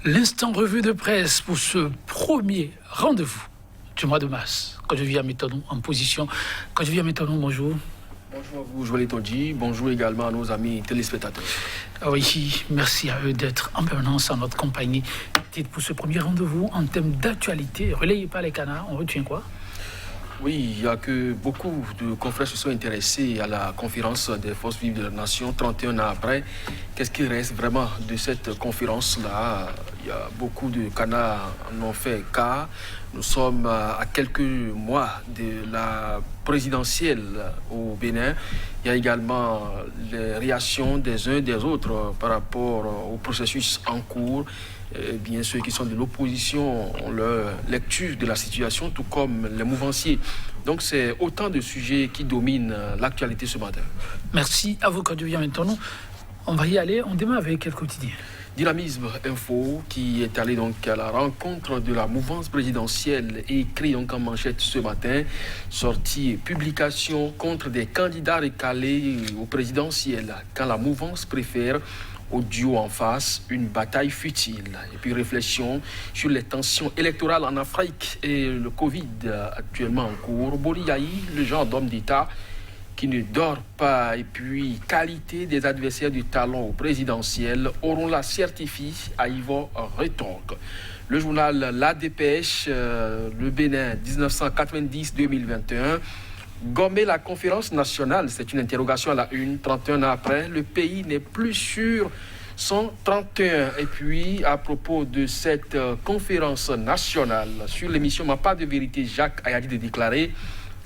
L'instant revue de presse pour ce premier rendez-vous du mois de mars. Quand je viens à en position. Quand je viens à bonjour. Bonjour à vous, Joël Tondji. Bonjour également à nos amis téléspectateurs. Oui, merci à eux d'être en permanence en notre compagnie. Pour ce premier rendez-vous en thème d'actualité, relayé par les canards, on retient quoi? Oui, il y a que beaucoup de confrères se sont intéressés à la conférence des forces vives de la nation 31 ans après. Qu'est-ce qui reste vraiment de cette conférence-là? Il y a beaucoup de canards en ont fait cas. Nous sommes à quelques mois de la présidentielle au Bénin. Il y a également les réactions des uns et des autres par rapport au processus en cours. Bien ceux qui sont de l'opposition ont leur lecture de la situation, tout comme les mouvanciers. Donc c'est autant de sujets qui dominent l'actualité ce matin. Merci à vous, quand je viens maintenant. On va y aller, on démarre avec quel quotidien? Dynamisme Info qui est allé donc à la rencontre de la mouvance présidentielle et écrit donc en manchette ce matin, sortie publication contre des candidats recalés au présidentiel quand la mouvance préfère au duo en face, une bataille futile. Et puis réflexion sur les tensions électorales en Afrique et le Covid actuellement en cours. Boliaï, le genre d'homme d'État qui ne dort pas, et puis qualité des adversaires du talon au présidentiel, auront la certifie à Yvon Retorque. Le journal La Dépêche, le Bénin 1990-2021, gommer la conférence nationale, c'est une interrogation à la une, 31 ans après, le pays n'est plus sur son 31. Et puis, à propos de cette conférence nationale, sur l'émission Ma part de vérité, Jacques Ayadi de déclarer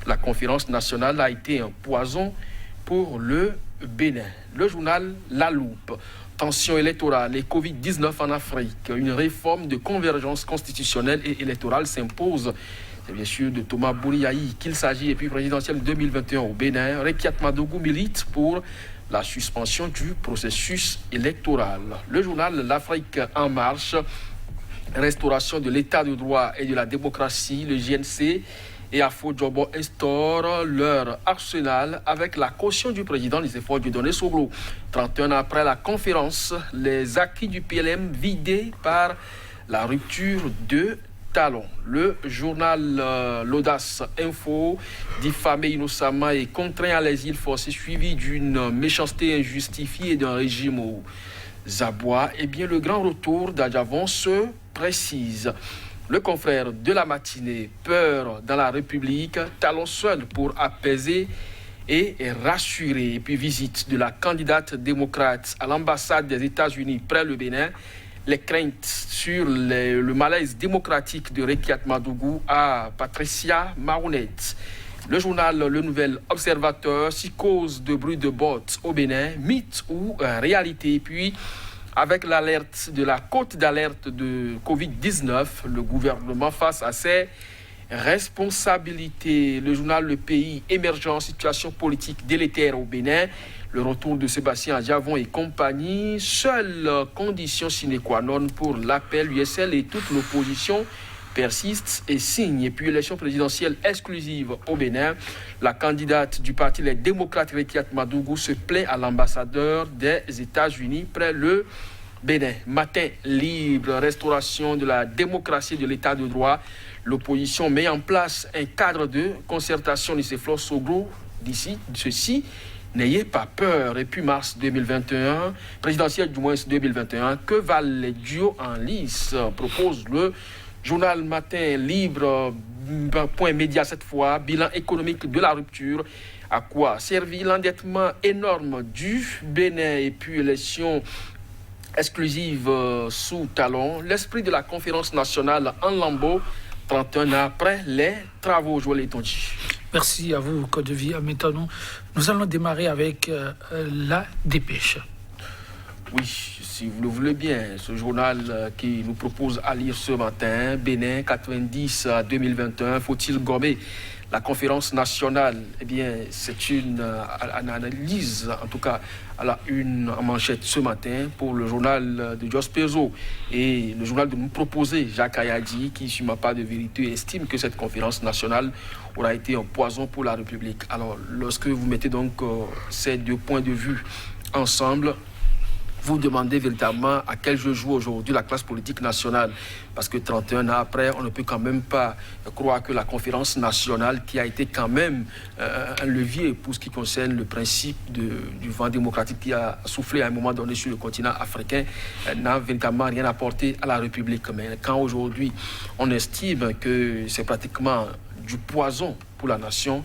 la conférence nationale a été un poison pour le Bénin. Le journal La Loupe, tension électorale et Covid-19 en Afrique, une réforme de convergence constitutionnelle et électorale s'impose. C'est bien sûr de Thomas Bouriaï qu'il s'agit, et puis présidentielle 2021 au Bénin. Rekiat Madougou milite pour la suspension du processus électoral. Le journal L'Afrique en marche, restauration de l'état de droit et de la démocratie, le JNC et Afo Djobo instaurent leur arsenal avec la caution du président des efforts Dieudonné Soglo. 31 ans après la conférence, les acquis du PLM vidés par la rupture de talons. Le journal L'Audace Info, diffamé innocemment et contraint à l'exil forcé, suivi d'une méchanceté injustifiée et d'un régime au Zabois. Eh bien, le grand retour d'Adjavon se précise. Le confrère de la matinée, peur dans la République, talon seul pour apaiser et rassurer. Et puis visite de la candidate démocrate à l'ambassade des États-Unis près le Bénin. Les craintes sur le malaise démocratique de Rekiat Madougou à Patricia Marounette. Le journal Le Nouvel Observateur, psychose de bruit de bottes au Bénin, mythe ou réalité. Et puis avec l'alerte de la côte d'alerte de Covid-19, le gouvernement face à ses responsabilités. Le journal Le Pays, émergent, situation politique délétère au Bénin. Le retour de Sébastien Adjavon et compagnie. Seule condition sine qua non pour l'appel USL et toute l'opposition persiste et signe. Et puis élection présidentielle exclusive au Bénin. La candidate du parti Les Démocrates, Rekiat Madougou, se plaint à l'ambassadeur des États-Unis près le Bénin. Matin libre, restauration de la démocratie et de l'état de droit. L'opposition met en place un cadre de concertation de ses fleurs Soglo d'ici. Ceci, n'ayez pas peur. Et puis mars 2021, présidentielle du moins 2021, que valent les duos en lice, propose le journal Matin Libre, point média cette fois, bilan économique de la rupture. À quoi servit l'endettement énorme du Bénin et puis élection exclusive sous talon. L'esprit de la conférence nationale en lambeaux, 31 ans après les travaux. Joël Tondji. Merci à vous, Côte de Vie. Maintenant, nous allons démarrer avec La Dépêche. Oui, si vous le voulez bien, ce journal qui nous propose à lire ce matin, Bénin 90 à 2021, faut-il gommer la conférence nationale? Eh bien, c'est une analyse, en tout cas, à la une en manchette ce matin pour le journal de Jos Pezo et le journal de nous proposer, Jacques Ayadi, qui, sur ma part de vérité, estime que cette conférence nationale aura été un poison pour la République. Alors, lorsque vous mettez donc ces deux points de vue ensemble, vous demandez véritablement à quel jeu joue aujourd'hui la classe politique nationale. Parce que 31 ans après, on ne peut quand même pas croire que la conférence nationale, qui a été quand même un levier pour ce qui concerne le principe du vent démocratique qui a soufflé à un moment donné sur le continent africain, n'a véritablement rien apporté à la République. Mais quand aujourd'hui, on estime que c'est pratiquement du poison pour la nation,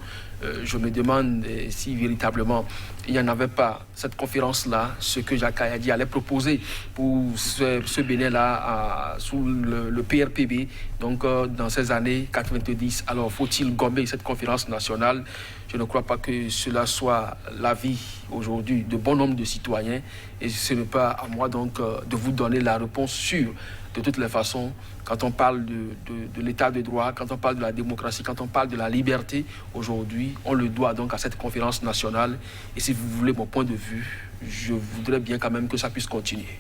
je me demande si véritablement il n'y en avait pas cette conférence-là, ce que Jacques Kayadi allait proposer pour ce Bénin-là sous le PRPB, donc dans ces années 90. Alors faut-il gommer cette conférence nationale? Je ne crois pas que cela soit l'avis aujourd'hui de bon nombre de citoyens, et ce n'est pas à moi donc de vous donner la réponse sûre. De toutes les façons, quand on parle de l'état de droit, quand on parle de la démocratie, quand on parle de la liberté, aujourd'hui, on le doit donc à cette conférence nationale. Et si vous voulez mon point de vue, je voudrais bien quand même que ça puisse continuer.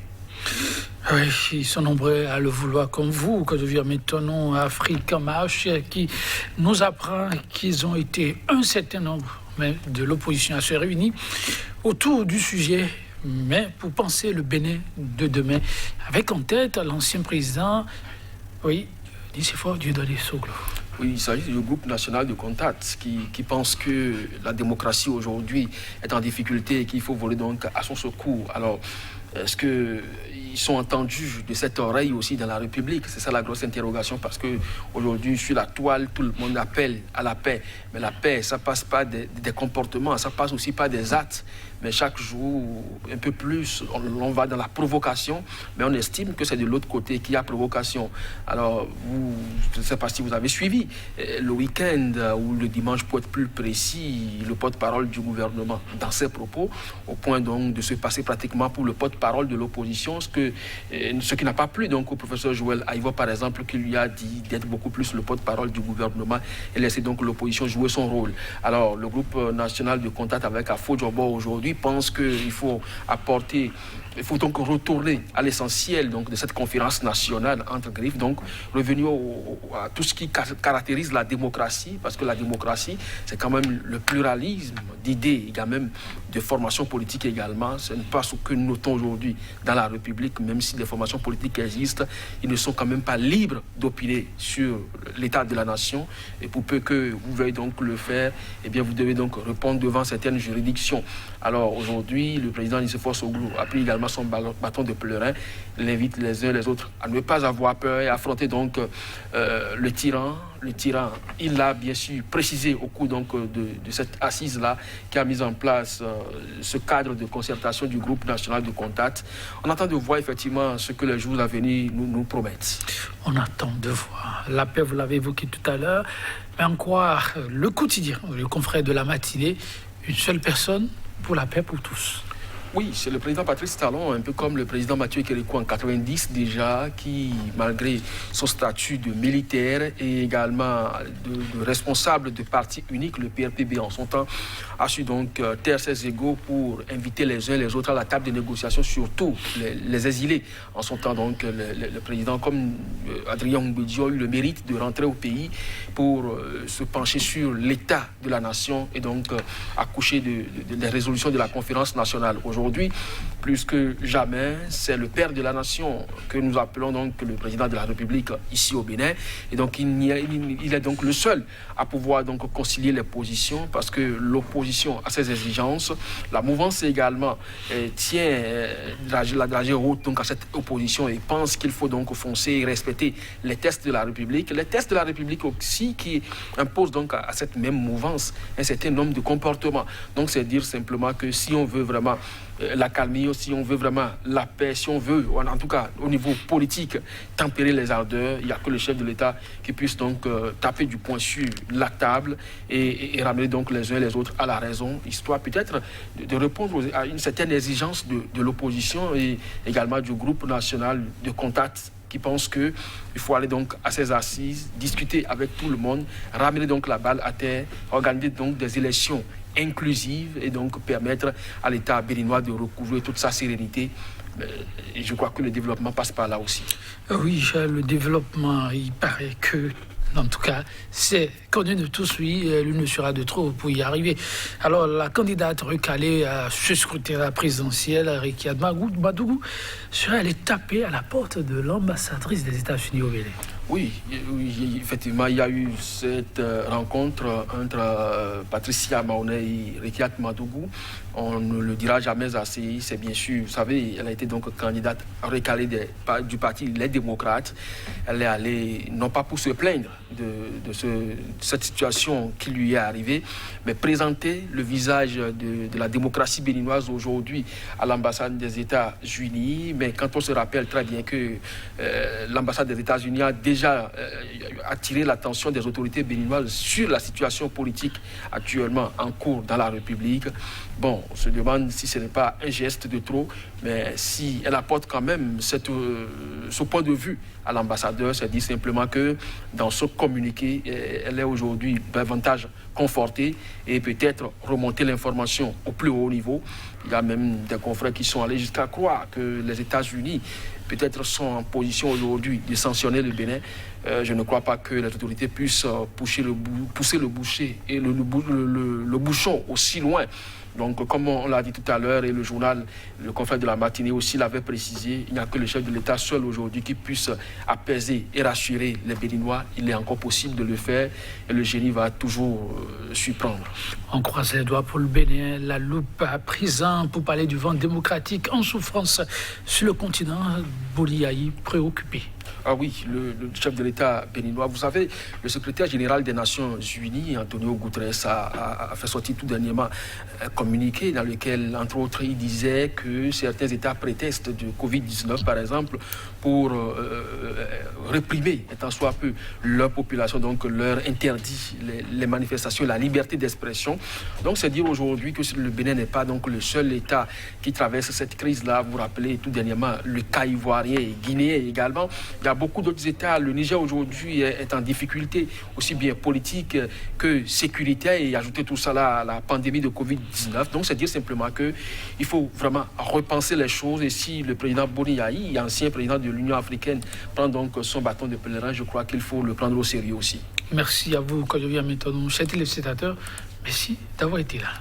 Oui, ils sont nombreux à le vouloir comme vous, que devient maintenant Afrique en marche, qui nous apprend qu'ils ont été un certain nombre de l'opposition à se réunir autour du sujet, mais pour penser le Bénin de demain, avec en tête l'ancien président, oui, Nicéphore Dieudonné Soglo. Oui, il s'agit du groupe national de contact qui pense que la démocratie aujourd'hui est en difficulté et qu'il faut voler donc à son secours. Alors, est-ce qu'ils sont entendus de cette oreille aussi dans la République? C'est ça la grosse interrogation, parce qu'aujourd'hui, sur la toile, tout le monde appelle à la paix. Mais la paix, ça passe pas des comportements, ça passe aussi pas des actes. Mais chaque jour, un peu plus, on va dans la provocation, mais on estime que c'est de l'autre côté qu'il y a provocation. Alors, je ne sais pas si vous avez suivi, le week-end ou le dimanche, pour être plus précis, le porte-parole du gouvernement dans ses propos, au point donc de se passer pratiquement pour le porte-parole de l'opposition, ce qui n'a pas plu donc au professeur Joël Aïvo, par exemple, qui lui a dit d'être beaucoup plus le porte-parole du gouvernement et laisser donc l'opposition jouer son rôle. Alors, le groupe national de contact avec Afo Djobo aujourd'hui pense qu'il faut donc retourner à l'essentiel donc de cette conférence nationale entre griffes, donc revenir à tout ce qui caractérise la démocratie, parce que la démocratie, c'est quand même le pluralisme d'idées, il y a même de formations politiques également. Ce n'est pas ce que nous notons aujourd'hui dans la République, même si les formations politiques existent, ils ne sont quand même pas libres d'opiner sur l'état de la nation, et pour peu que vous veuillez donc le faire, eh bien vous devez donc répondre devant certaines juridictions. Alors aujourd'hui, le président Nicéphore Soglo a pris également son bâton de pèlerin. Il invite les uns et les autres à ne pas avoir peur et affronter donc le tyran. Le tyran, il l'a bien sûr précisé au cours donc de cette assise-là qui a mis en place ce cadre de concertation du groupe national de contact. On attend de voir effectivement ce que les jours à venir nous promettent. On attend de voir. La paix, vous l'avez évoqué tout à l'heure, mais en croire le quotidien, le confrère de la matinée, une seule personne pour la paix pour tous. Oui, c'est le président Patrice Talon, un peu comme le président Mathieu Kérékou en 90 déjà, qui, malgré son statut de militaire et également de responsable de parti unique, le PRPB en son temps, a su donc taire ses égos pour inviter les uns et les autres à la table de négociation, surtout les exilés. En son temps, donc, le président, comme Adrien Mbedjo, a eu le mérite de rentrer au pays pour se pencher sur l'état de la nation et donc accoucher des résolutions de la conférence nationale. Aujourd'hui, plus que jamais, c'est le père de la nation que nous appelons donc le président de la République ici au Bénin. Et donc, il est donc le seul à pouvoir donc concilier les positions, parce que l'opposition a ses exigences. La mouvance également tient la dragée haute donc à cette opposition et pense qu'il faut donc foncer et respecter les tests de la République. Les tests de la République aussi qui imposent donc à cette même mouvance un certain nombre de comportements. Donc, c'est dire simplement que si on veut vraiment la calmie, si on veut vraiment la paix, si on veut, en tout cas au niveau politique, tempérer les ardeurs, il n'y a que le chef de l'État qui puisse donc taper du poing sur la table et ramener donc les uns et les autres à la raison, histoire peut-être de répondre à une certaine exigence de l'opposition et également du groupe national de contact, qui pense qu'il faut aller donc à ces assises, discuter avec tout le monde, ramener donc la balle à terre, organiser donc des élections inclusive et donc permettre à l'État béninois de recouvrer toute sa sérénité. Je crois que le développement passe par là aussi. Oui, le développement, il paraît que En tout cas, c'est connu de tous, oui, l'une ne sera de trop pour y arriver. Alors, la candidate recalée à ce scrutin à la présidentielle, Rekiat Madougou, serait-elle tapée à la porte de l'ambassadrice des États-Unis au Bénin? Oui, effectivement, il y a eu cette rencontre entre Patricia Mahonet et Rekiat Madougou. On ne le dira jamais assez, c'est bien sûr, vous savez, elle a été donc candidate recalée du parti Les Démocrates. Elle est allée, non pas pour se plaindre de cette situation qui lui est arrivée, mais présenter le visage de la démocratie béninoise aujourd'hui à l'ambassade des États-Unis. Mais quand on se rappelle très bien que l'ambassade des États-Unis a déjà attiré l'attention des autorités béninoises sur la situation politique actuellement en cours dans la République, bon, on se demande si ce n'est pas un geste de trop, mais si elle apporte quand même ce point de vue à l'ambassadeur, c'est dire simplement que dans ce communiqué, elle est aujourd'hui davantage confortée et peut-être remonter l'information au plus haut niveau. Il y a même des confrères qui sont allés jusqu'à croire que les États-Unis peut-être sont en position aujourd'hui de sanctionner le Bénin. Je ne crois pas que les autorités puissent pousser le boucher et le bouchon aussi loin. Donc, comme on l'a dit tout à l'heure, et le journal, le confrère de la matinée aussi l'avait précisé, il n'y a que le chef de l'État seul aujourd'hui qui puisse apaiser et rassurer les Béninois. Il est encore possible de le faire et le génie va toujours surprendre. On croise les doigts pour le Bénin, la loupe à présent pour parler du vent démocratique en souffrance sur le continent. Boliaï préoccupé. Ah oui, le chef de l'État béninois. Vous savez, le secrétaire général des Nations Unies, Antonio Guterres, a fait sortir tout dernièrement un communiqué dans lequel, entre autres, il disait que certains États prétextent de Covid-19, par exemple, pour réprimer, étant soit peu, leur population, donc leur interdit les manifestations, la liberté d'expression. Donc, c'est dire aujourd'hui que le Bénin n'est pas donc le seul État qui traverse cette crise-là. Vous vous rappelez tout dernièrement le cas ivoirien et guinéen également. Il y a beaucoup d'autres États. Le Niger aujourd'hui est en difficulté, aussi bien politique que sécuritaire, et ajouter tout ça là à la pandémie de Covid-19. Donc, c'est dire simplement qu'il faut vraiment repenser les choses. Et si le président Boni Yahi, ancien président de l'Union africaine, prend donc son bâton de pèlerin, je crois qu'il faut le prendre au sérieux aussi. Merci à vous, Kodovi Ametonou. Chers téléspectateurs, merci d'avoir été là.